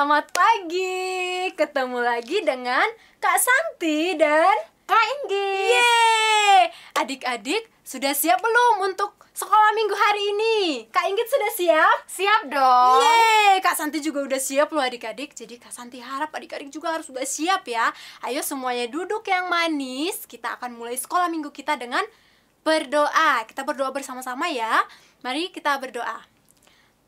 Selamat pagi. Ketemu lagi dengan Kak Santi dan Kak Inggit. Yeay. Adik-adik sudah siap belum untuk sekolah minggu hari ini? Kak Inggit sudah siap? Siap dong. Yeay. Kak Santi juga udah siap loh adik-adik. Jadi Kak Santi harap adik-adik juga harus sudah siap ya. Ayo semuanya duduk yang manis. Kita akan mulai sekolah minggu kita dengan berdoa. Kita berdoa bersama-sama ya. Mari kita berdoa.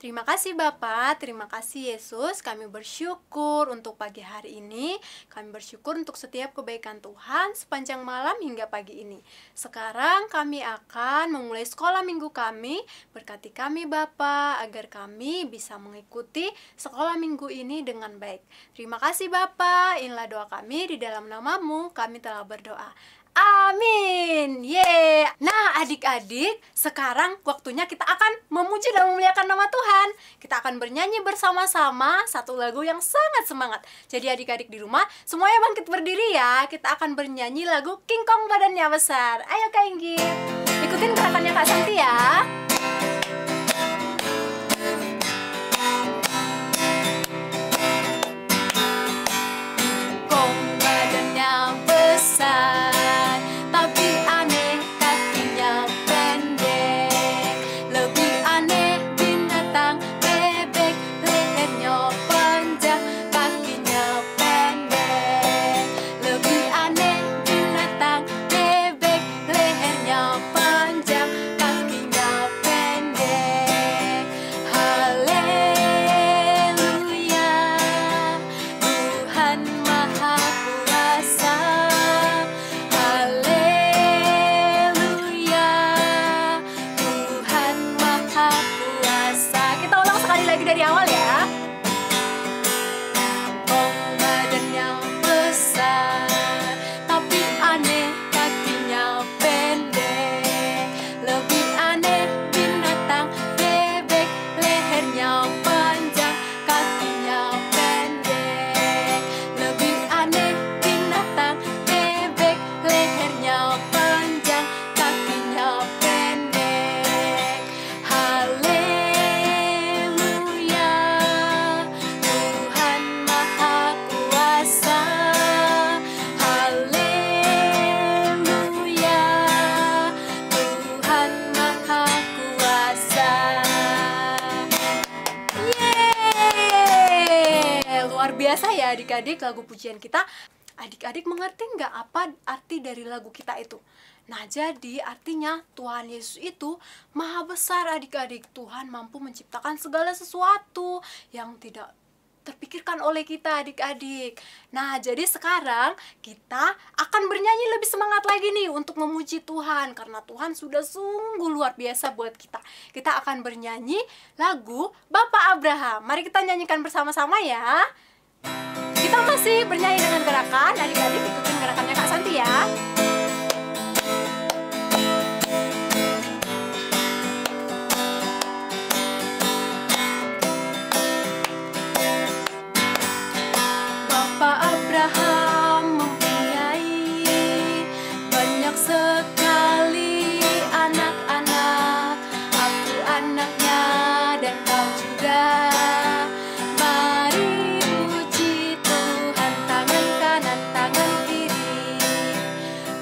Terima kasih Bapak, terima kasih Yesus. Kami bersyukur untuk pagi hari ini. Kami bersyukur untuk setiap kebaikan Tuhan sepanjang malam hingga pagi ini. Sekarang kami akan memulai sekolah minggu kami. Berkati kami Bapak, agar kami bisa mengikuti sekolah minggu ini dengan baik. Terima kasih Bapak, inilah doa kami di dalam namamu. Kami telah berdoa. Amin. Yeay. Nah adik-adik, sekarang waktunya kita akan memuji dan memuliakan nama Tuhan. Kita akan bernyanyi bersama-sama satu lagu yang sangat semangat. Jadi adik-adik di rumah, semuanya bangkit berdiri ya. Kita akan bernyanyi lagu King Kong Badannya Besar. Ayo Kak Inggit, ikutin gerakannya Kak Santi ya. Kong badannya besar, dari awal ya. Kong badannya besar, tapi aneh kakinya pendek. Lebih aneh binatang bebek, lehernya panjang, kakinya pendek. Lebih aneh binatang bebek, lehernya panjang, kakinya pendek. Luar biasa ya adik-adik lagu pujian kita. Adik-adik mengerti nggak apa arti dari lagu kita itu? Nah jadi artinya Tuhan Yesus itu maha besar adik-adik. Tuhan mampu menciptakan segala sesuatu yang tidak terpikirkan oleh kita adik-adik. Nah jadi sekarang kita akan bernyanyi lebih semangat lagi nih untuk memuji Tuhan. Karena Tuhan sudah sungguh luar biasa buat kita. Kita akan bernyanyi lagu Bapak Abraham. Mari kita nyanyikan bersama-sama ya. Kita masih bernyanyi dengan gerakan. Adik-adik ikutin gerakannya Kak Santi ya. Bapak Abraham mempunyai banyak sekali anak-anak. Aku anaknya dan kau juga. Mari puji Tuhan, tangan kanan, tangan kiri.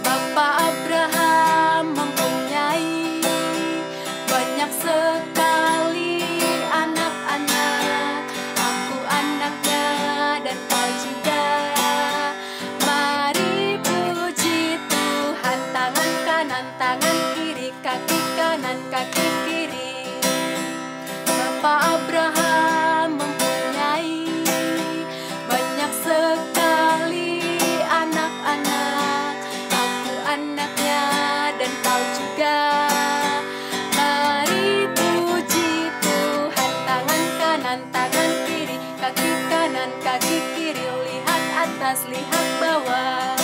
Bapak Abraham mempunyai banyak sekali anak-anak. Aku anaknya dan kau juga. Mari puji Tuhan, tangan kanan, tangan kiri, kaki kanan, kaki kiri. Bapak Abraham mempunyai banyak sekali anak-anak. Aku anaknya dan kau juga. Mari puji Tuhan, tangan kanan, tangan kiri, kaki kanan, kaki kiri. Lihat atas, lihat bawah.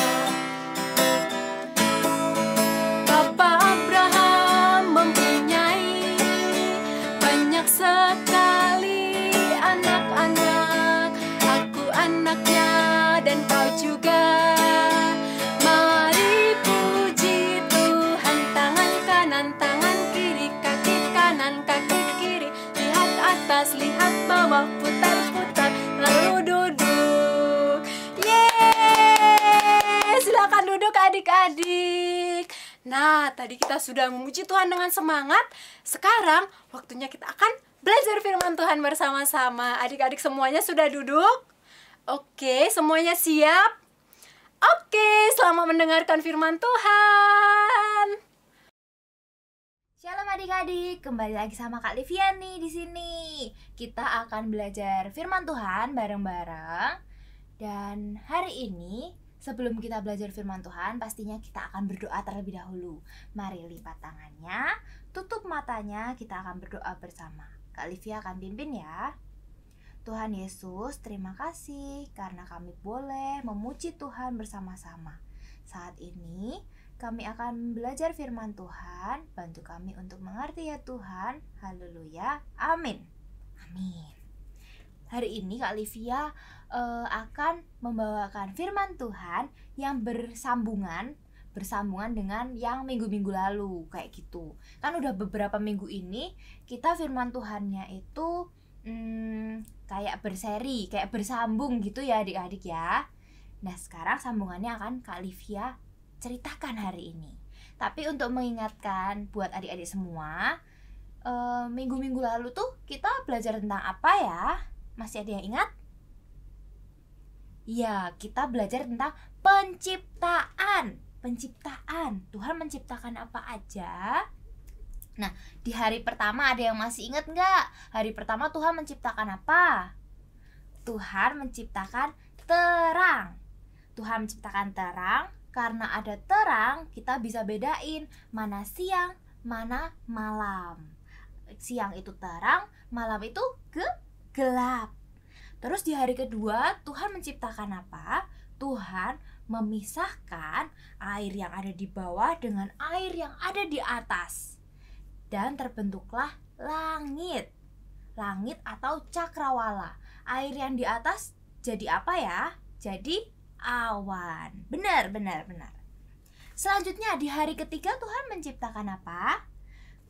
Bapak Abraham mempunyai banyak sekali anak-anak. Aku anaknya dan kau juga. Mari puji Tuhan, tangan kanan, tangan kiri, kaki kanan, kaki kiri. Lihat atas, lihat bawah, putar-putar, lalu adik-adik. Nah, tadi kita sudah memuji Tuhan dengan semangat. Sekarang waktunya kita akan belajar firman Tuhan bersama-sama. Adik-adik semuanya sudah duduk? Oke, semuanya siap? Oke, selamat mendengarkan firman Tuhan. Shalom adik-adik, kembali lagi sama Kak Livia nih di sini. Kita akan belajar firman Tuhan bareng-bareng. Dan hari ini, sebelum kita belajar firman Tuhan, pastinya kita akan berdoa terlebih dahulu. Mari lipat tangannya, tutup matanya, kita akan berdoa bersama. Kak Livia akan pimpin ya. Tuhan Yesus, terima kasih karena kami boleh memuji Tuhan bersama-sama. Saat ini, kami akan belajar firman Tuhan. Bantu kami untuk mengerti ya Tuhan. Haleluya. Amin. Amin. Hari ini Kak Livia akan membawakan firman Tuhan yang bersambungan dengan yang minggu-minggu lalu. Kayak gitu. Kan udah beberapa minggu ini kita firman Tuhannya itu kayak berseri, kayak bersambung gitu ya adik-adik ya. Nah sekarang sambungannya akan Kak Livia ceritakan hari ini. Tapi untuk mengingatkan buat adik-adik semua, minggu-minggu lalu tuh kita belajar tentang apa ya? Masih ada yang ingat? Ya, kita belajar tentang penciptaan. Penciptaan. Tuhan menciptakan apa aja? Nah, di hari pertama ada yang masih ingat nggak? Hari pertama Tuhan menciptakan apa? Tuhan menciptakan terang. Tuhan menciptakan terang. Karena ada terang, kita bisa bedain mana siang, mana malam. Siang itu terang, malam itu gelap. Terus di hari kedua, Tuhan menciptakan apa? Tuhan memisahkan air yang ada di bawah dengan air yang ada di atas. Dan terbentuklah langit. Langit atau cakrawala. Air yang di atas jadi apa ya? Jadi awan. Benar. Selanjutnya di hari ketiga Tuhan menciptakan apa?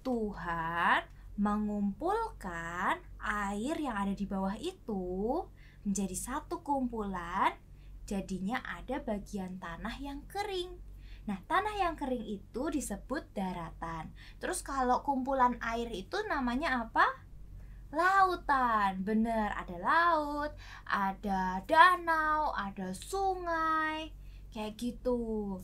Tuhan mengumpulkan air yang ada di bawah itu menjadi satu kumpulan. Jadinya ada bagian tanah yang kering. Nah, tanah yang kering itu disebut daratan. Terus kalau kumpulan air itu namanya apa? Lautan. Bener, ada laut, ada danau, ada sungai, kayak gitu.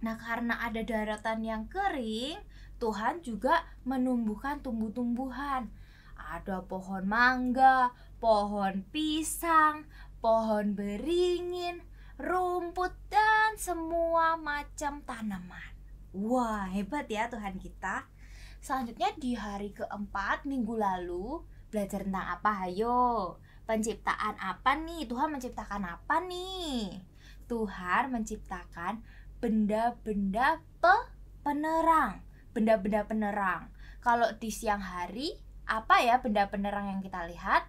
Nah, karena ada daratan yang kering, Tuhan juga menumbuhkan tumbuh-tumbuhan. Ada pohon mangga, pohon pisang, pohon beringin, rumput, dan semua macam tanaman. Wah, hebat ya Tuhan kita. Selanjutnya di hari keempat minggu lalu belajar tentang apa? Hayo, penciptaan apa nih? Tuhan menciptakan apa nih? Tuhan menciptakan benda-benda penerang. Benda-benda penerang. Kalau di siang hari, apa ya benda penerang yang kita lihat?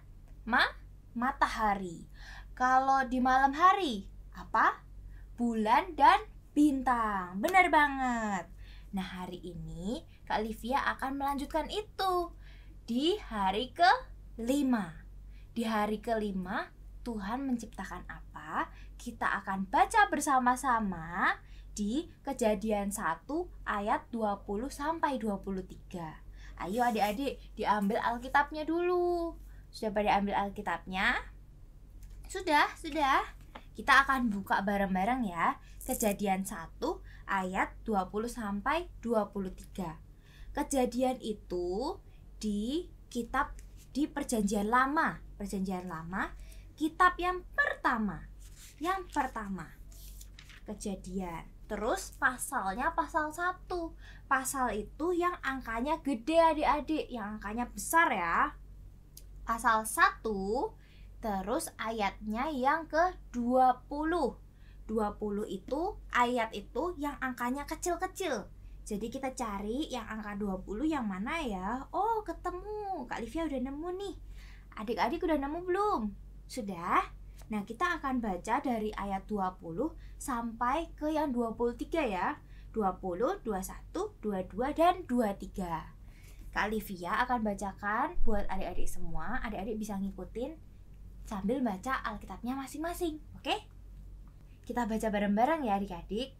Matahari. Kalau di malam hari, apa? Bulan dan bintang. Benar banget. Nah, hari ini Kak Livia akan melanjutkan itu di hari ke-5. Di hari ke-5 Tuhan menciptakan apa? Kita akan baca bersama-sama di Kejadian 1 ayat 20 sampai 23. Ayo adik-adik, diambil Alkitabnya dulu. Sudah pada ambil Alkitabnya? Sudah. Kita akan buka bareng-bareng ya. Kejadian 1 ayat 20 sampai 23. Kejadian itu di kitab di Perjanjian Lama. Perjanjian Lama, kitab yang pertama. Kejadian. Terus pasalnya pasal 1. Pasal itu yang angkanya gede adik-adik, yang angkanya besar ya. Pasal 1. Terus ayatnya yang ke-20. 20 itu ayat itu yang angkanya kecil-kecil. Jadi kita cari yang angka 20 yang mana ya? Oh, ketemu. Kak Livia udah nemu nih. Adik-adik udah nemu belum? Sudah? Nah, kita akan baca dari ayat 20 sampai ke yang 23 ya. 20, 21, 22, dan 23. Kak Livia akan bacakan buat adik-adik semua. Adik-adik bisa ngikutin sambil baca Alkitabnya masing-masing. Oke? Kita baca bareng-bareng ya adik-adik.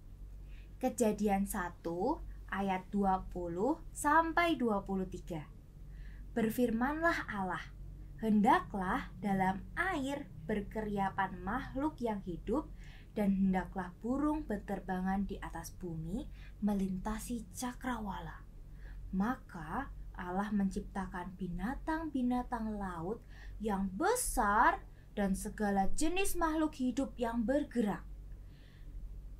Kejadian 1 ayat 20 sampai 23. Berfirmanlah Allah, hendaklah dalam air berkeriapan makhluk yang hidup, dan hendaklah burung berterbangan di atas bumi melintasi cakrawala. Maka Allah menciptakan binatang-binatang laut yang besar dan segala jenis makhluk hidup yang bergerak,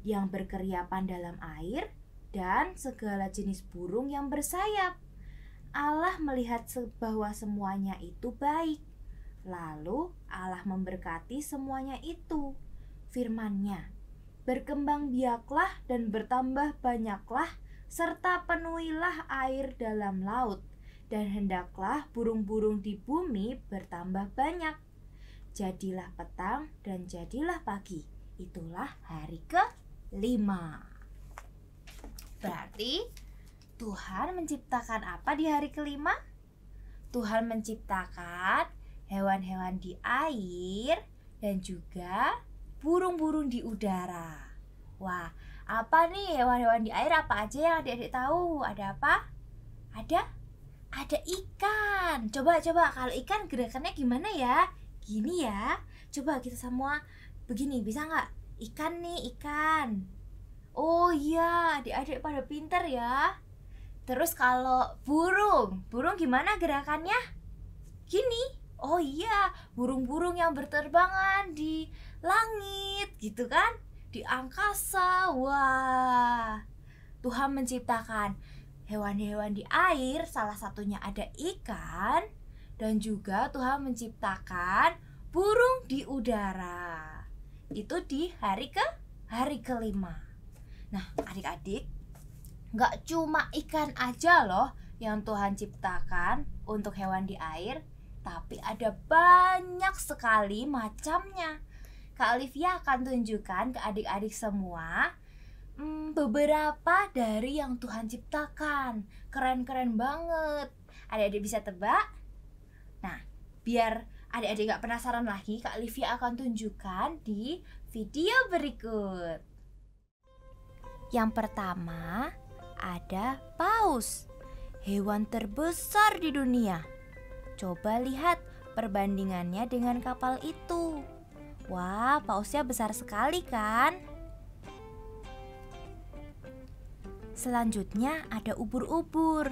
yang berkeriapan dalam air, dan segala jenis burung yang bersayap. Allah melihat bahwa semuanya itu baik. Lalu Allah memberkati semuanya itu. Firman-Nya, berkembang biaklah dan bertambah banyaklah, serta penuhilah air dalam laut, dan hendaklah burung-burung di bumi bertambah banyak. Jadilah petang dan jadilah pagi. Itulah hari ke-5. Berarti Tuhan menciptakan apa di hari ke-5? Tuhan menciptakan hewan-hewan di air dan juga burung-burung di udara. Wah, apa nih hewan-hewan di air, apa aja yang adik-adik tahu? Ada apa? Ada ikan. Coba kalau ikan gerakannya gimana ya? Gini ya. Coba kita semua begini, bisa nggak? Ikan nih, ikan. Oh iya, adik-adik pada pinter ya. Terus kalau burung gimana gerakannya? Gini. Oh iya, burung-burung yang berterbangan di langit gitu kan, di angkasa. Wah, Tuhan menciptakan hewan-hewan di air, salah satunya ada ikan, dan juga Tuhan menciptakan burung di udara. Itu di hari ke-5. Nah, adik-adik, gak cuma ikan aja loh yang Tuhan ciptakan untuk hewan di air, tapi ada banyak sekali macamnya. Kak Olivia akan tunjukkan ke adik-adik semua beberapa dari yang Tuhan ciptakan. Keren-keren banget. Adik-adik bisa tebak? Nah, biar adik-adik gak penasaran lagi, Kak Olivia akan tunjukkan di video berikut. Yang pertama, ada paus, hewan terbesar di dunia. Coba lihat perbandingannya dengan kapal itu. Wah, pausnya besar sekali kan? Selanjutnya ada ubur-ubur.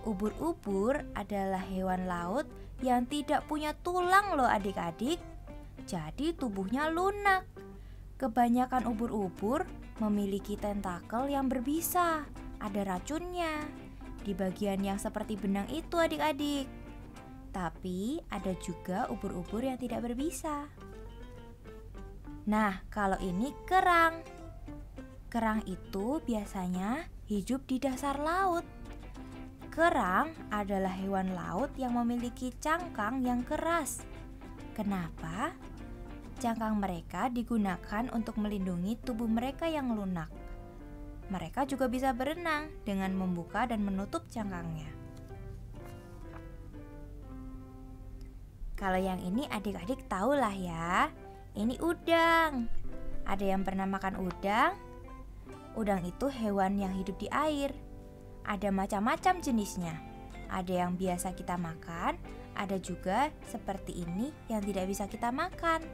Ubur-ubur adalah hewan laut yang tidak punya tulang loh adik-adik. Jadi tubuhnya lunak. Kebanyakan ubur-ubur memiliki tentakel yang berbisa. Ada racunnya di bagian yang seperti benang itu adik-adik. Tapi ada juga ubur-ubur yang tidak berbisa. Nah, kalau ini kerang. Kerang itu biasanya hidup di dasar laut. Kerang adalah hewan laut yang memiliki cangkang yang keras. Kenapa? Cangkang mereka digunakan untuk melindungi tubuh mereka yang lunak. Mereka juga bisa berenang dengan membuka dan menutup cangkangnya. Kalau yang ini adik-adik tahulah ya. Ini udang. Ada yang pernah makan udang? Udang itu hewan yang hidup di air. Ada macam-macam jenisnya. Ada yang biasa kita makan, ada juga seperti ini yang tidak bisa kita makan.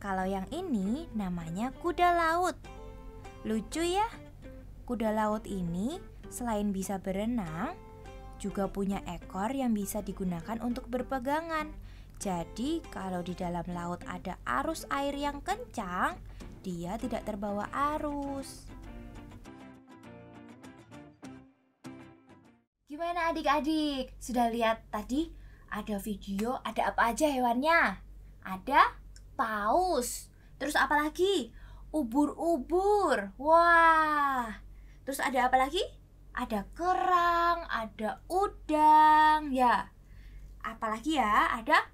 Kalau yang ini namanya kuda laut. Lucu ya? Kuda laut ini selain bisa berenang, juga punya ekor yang bisa digunakan untuk berpegangan. Jadi kalau di dalam laut ada arus air yang kencang, dia tidak terbawa arus. Gimana adik-adik? Sudah lihat tadi ada video, ada apa aja hewannya? Ada paus. Terus apa lagi? Ubur-ubur. Wah. Terus ada apa lagi? Ada kerang, ada udang, ya. Apalagi ya? Ada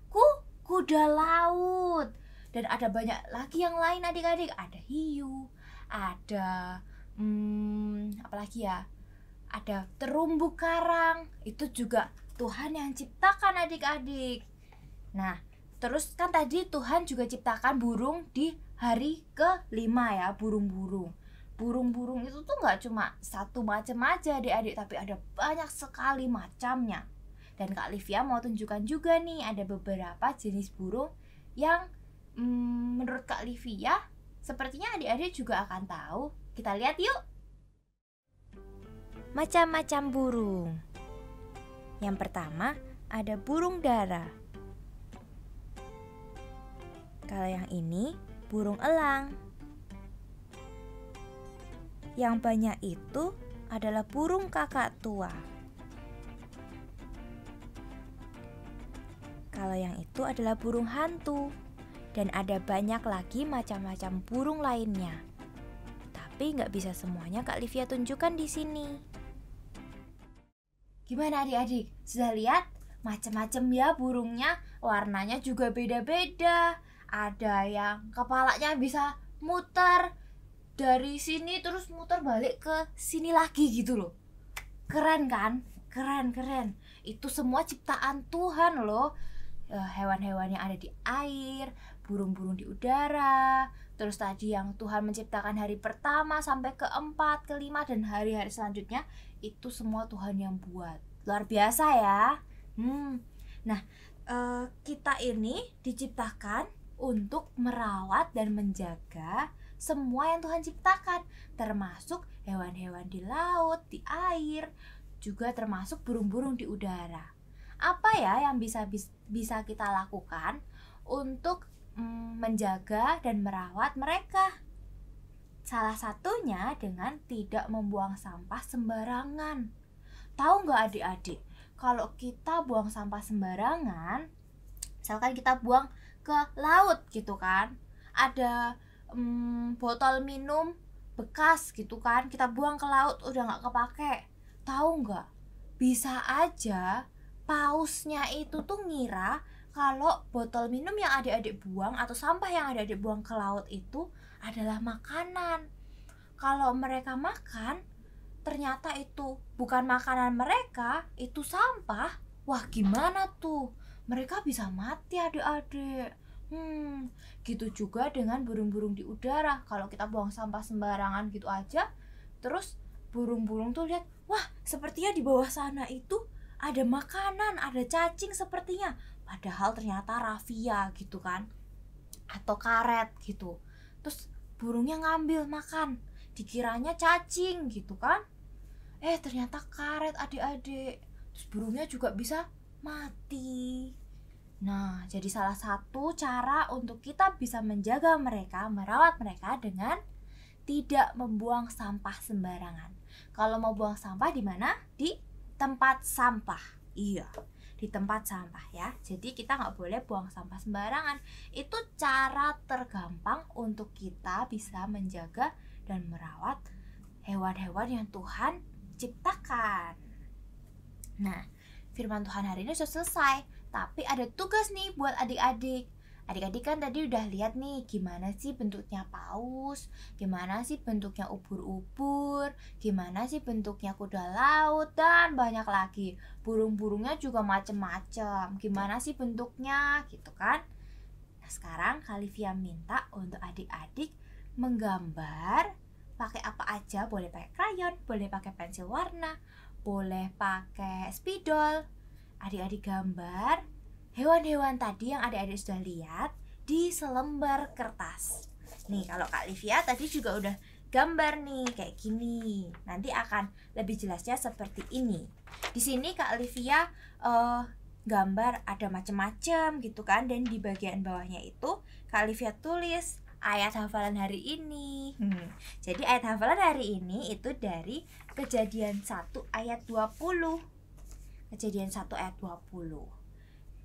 kuda laut. Dan ada banyak lagi yang lain adik-adik. Ada hiu, ada apalagi ya, ada terumbu karang, itu juga Tuhan yang ciptakan adik-adik. Nah, terus kan tadi Tuhan juga ciptakan burung di hari ke-5 ya, burung-burung. Burung-burung itu tuh gak cuma satu macam aja adik-adik, tapi ada banyak sekali macamnya. Dan Kak Livia mau tunjukkan juga nih, ada beberapa jenis burung yang menurut Kak Livia sepertinya adik-adik juga akan tahu. Kita lihat yuk. Macam-macam burung. Yang pertama ada burung dara. Kalau yang ini burung elang. Yang banyak itu adalah burung kakak tua. Kalau yang itu adalah burung hantu. Dan ada banyak lagi macam-macam burung lainnya. Tapi nggak bisa semuanya Kak Livia tunjukkan di sini. Gimana adik-adik? Sudah lihat? Macam-macam ya burungnya, warnanya juga beda-beda. Ada yang kepalanya bisa muter dari sini terus muter balik ke sini lagi gitu loh. Keren kan? Keren. Itu semua ciptaan Tuhan loh. Hewan-hewan yang ada di air, burung-burung di udara. Terus tadi yang Tuhan menciptakan hari pertama sampai ke-4, ke-5 dan hari-hari selanjutnya, itu semua Tuhan yang buat. Luar biasa ya. Nah, kita ini diciptakan untuk merawat dan menjaga semua yang Tuhan ciptakan, termasuk hewan-hewan di laut, di air, juga termasuk burung-burung di udara. Apa ya yang bisa kita lakukan untuk menjaga dan merawat mereka? Salah satunya dengan tidak membuang sampah sembarangan. Tahu nggak adik-adik, kalau kita buang sampah sembarangan, misalkan kita buang ke laut gitu kan, ada botol minum bekas gitu kan, kita buang ke laut udah nggak kepake. Tahu nggak, bisa aja pausnya itu tuh ngira kalau botol minum yang adik-adik buang atau sampah yang adik-adik buang ke laut itu adalah makanan. Kalau mereka makan, ternyata itu bukan makanan mereka, itu sampah. Wah, gimana tuh? Mereka bisa mati adik-adik. Gitu juga dengan burung-burung di udara. Kalau kita buang sampah sembarangan gitu aja, terus burung-burung tuh lihat, wah, sepertinya di bawah sana itu ada makanan, ada cacing sepertinya. Padahal ternyata rafia gitu kan, atau karet gitu. Terus burungnya ngambil makan, dikiranya cacing gitu kan. Ternyata karet adik-adik. Terus burungnya juga bisa mati. Nah, jadi salah satu cara untuk kita bisa menjaga mereka, merawat mereka dengan tidak membuang sampah sembarangan. Kalau mau buang sampah di mana? Di tempat sampah. Iya, di tempat sampah ya. Jadi kita nggak boleh buang sampah sembarangan. Itu cara tergampang untuk kita bisa menjaga dan merawat hewan-hewan yang Tuhan ciptakan. Nah, firman Tuhan hari ini sudah selesai. Tapi ada tugas nih buat adik-adik. Adik-adik kan tadi udah lihat nih gimana sih bentuknya paus, gimana sih bentuknya ubur-ubur, gimana sih bentuknya kuda laut, dan banyak lagi. Burung-burungnya juga macem-macem. Gimana sih bentuknya gitu kan. Nah, sekarang Kak Livia minta untuk adik-adik menggambar pakai apa aja. Boleh pakai krayon, boleh pakai pensil warna, boleh pakai spidol. Adik-adik gambar hewan-hewan tadi yang adik-adik sudah lihat di selembar kertas. Nih, kalau Kak Livia tadi juga udah gambar nih kayak gini. Nanti akan lebih jelasnya seperti ini. Di sini Kak Livia gambar ada macam-macam gitu kan, dan di bagian bawahnya itu Kak Livia tulis ayat hafalan hari ini. Jadi ayat hafalan hari ini itu dari Kejadian 1 ayat 20. Kejadian 1 ayat 20.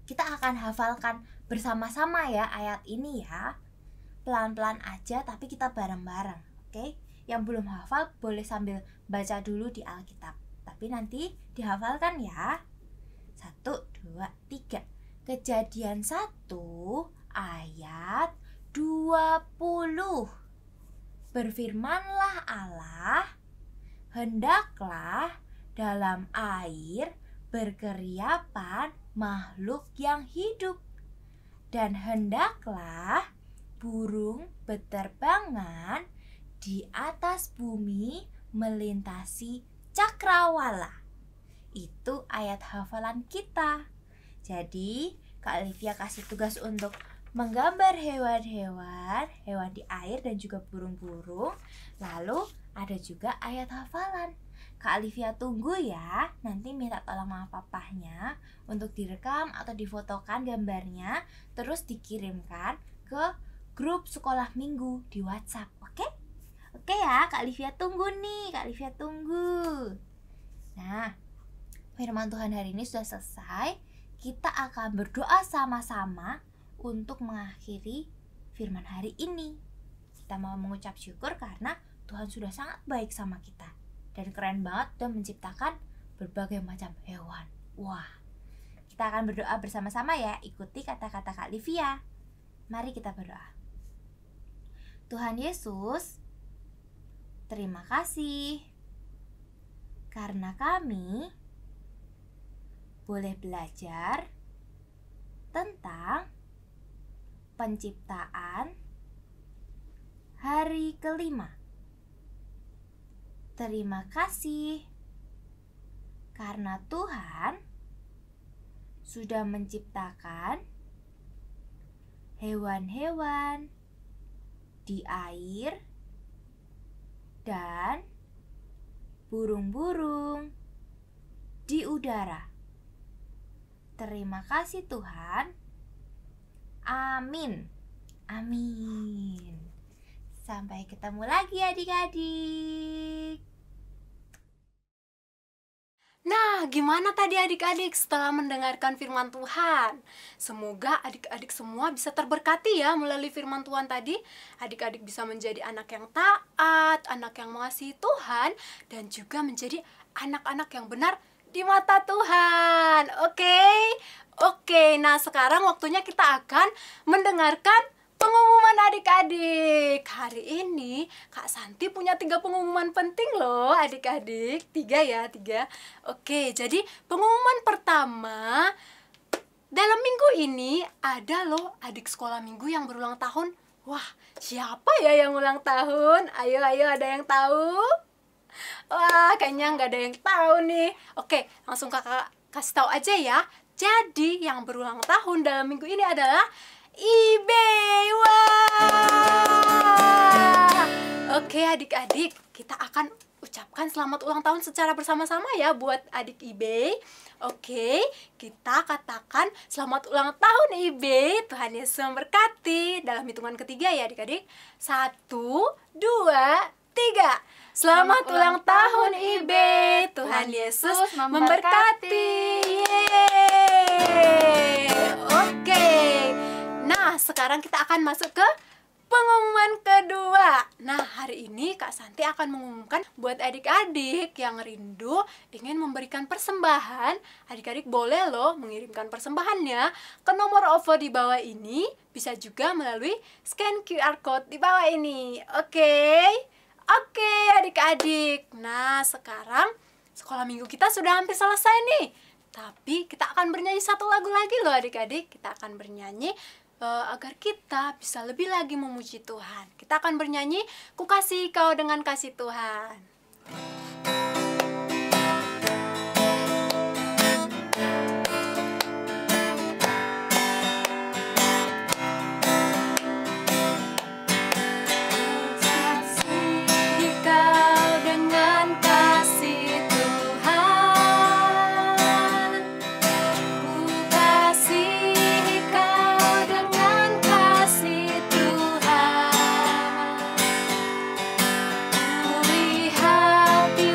Kita akan hafalkan bersama-sama ya ayat ini ya. Pelan-pelan aja tapi kita bareng-bareng, oke? Yang belum hafal boleh sambil baca dulu di Alkitab. Tapi nanti dihafalkan ya. 1, 2, 3. Kejadian 1 ayat 20. Berfirmanlah Allah, hendaklah dalam air berkeriapan makhluk yang hidup, dan hendaklah burung beterbangan di atas bumi melintasi cakrawala. Itu ayat hafalan kita. Jadi Kak Olivia kasih tugas untuk menggambar hewan-hewan, hewan di air dan juga burung-burung. Lalu ada juga ayat hafalan. Kak Olivia tunggu ya. Nanti minta tolong sama papahnya untuk direkam atau difotokan gambarnya, terus dikirimkan ke grup sekolah minggu di WhatsApp. Oke? Oke ya, Kak Olivia tunggu nih. Kak Olivia tunggu. Nah, firman Tuhan hari ini sudah selesai. Kita akan berdoa sama-sama untuk mengakhiri firman hari ini. Kita mau mengucap syukur karena Tuhan sudah sangat baik sama kita dan keren banget dan menciptakan berbagai macam hewan. Wah, kita akan berdoa bersama-sama ya. Ikuti kata-kata Kak Olivia. Mari kita berdoa. Tuhan Yesus, terima kasih karena kami boleh belajar tentang penciptaan hari kelima. Terima kasih karena Tuhan sudah menciptakan hewan-hewan di air dan burung-burung di udara. Terima kasih Tuhan. Amin. Amin. Sampai ketemu lagi adik-adik. Nah, gimana tadi adik-adik setelah mendengarkan firman Tuhan? Semoga adik-adik semua bisa terberkati ya melalui firman Tuhan tadi. Adik-adik bisa menjadi anak yang taat, anak yang mengasihi Tuhan, dan juga menjadi anak-anak yang benar di mata Tuhan. Oke, nah sekarang waktunya kita akan mendengarkan pengumuman adik-adik. Hari ini Kak Santi punya 3 pengumuman penting loh adik-adik. 3. Oke, jadi pengumuman pertama, dalam minggu ini ada loh adik sekolah minggu yang berulang tahun. Wah, siapa ya yang ulang tahun? Ayo, ada yang tahu? Wah, kayaknya nggak ada yang tahu nih. Oke, langsung kakak kasih tahu aja ya. Jadi, yang berulang tahun dalam minggu ini adalah Ibe. Wah! Oke, adik-adik, kita akan ucapkan selamat ulang tahun secara bersama-sama ya buat adik Ibe. Oke, kita katakan selamat ulang tahun Ibe. Tuhan Yesus memberkati. Dalam hitungan ketiga ya adik-adik. 1, 2, 3. Selamat ulang tahun Ibe. Tuhan Yesus memberkati. Yeay. Oke. Nah, sekarang kita akan masuk ke pengumuman kedua. Nah, hari ini Kak Santi akan mengumumkan buat adik-adik yang rindu ingin memberikan persembahan. Adik-adik boleh loh mengirimkan persembahannya ke nomor OVO di bawah ini. Bisa juga melalui scan QR code di bawah ini. Oke, adik-adik. Nah, sekarang sekolah minggu kita sudah hampir selesai nih. Tapi kita akan bernyanyi satu lagu lagi loh adik-adik. Kita akan bernyanyi agar kita bisa lebih lagi memuji Tuhan. Kita akan bernyanyi, Ku Kasih Kau Dengan Kasih Tuhan. Lihat di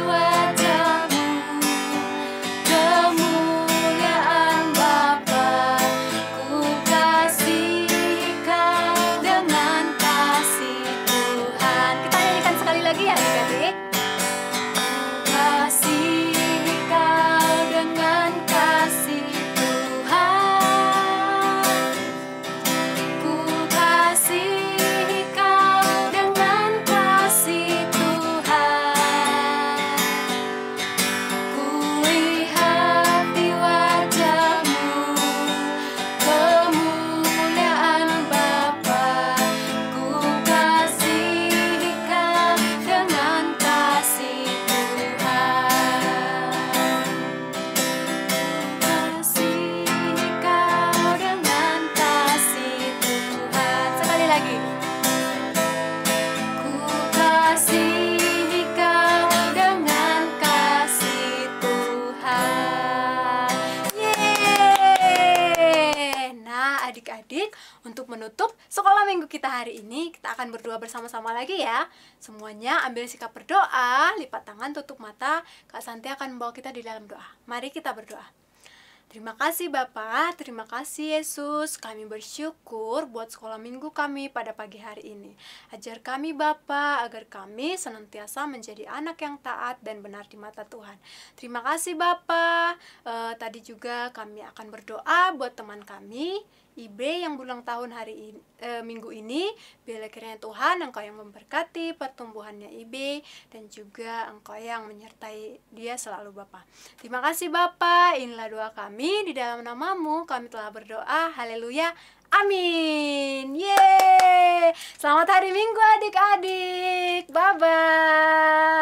adik-adik, untuk menutup sekolah minggu kita hari ini, kita akan berdoa bersama-sama lagi ya. Semuanya ambil sikap berdoa, lipat tangan, tutup mata. Kak Santi akan membawa kita di dalam doa. Mari kita berdoa. Terima kasih Bapak, terima kasih Yesus. Kami bersyukur buat sekolah minggu kami pada pagi hari ini. Ajar kami Bapak, agar kami senantiasa menjadi anak yang taat dan benar di mata Tuhan. Terima kasih Bapak. Tadi juga kami akan berdoa buat teman kami, Ibe yang berulang tahun hari ini, minggu ini. Biarlah kiranya Tuhan Engkau yang memberkati pertumbuhannya Ibe, dan juga Engkau yang menyertai dia selalu Bapak. Terima kasih Bapak, inilah doa kami, di dalam nama-Mu kami telah berdoa. Haleluya, amin. Yeay, selamat hari Minggu adik-adik. Bye-bye.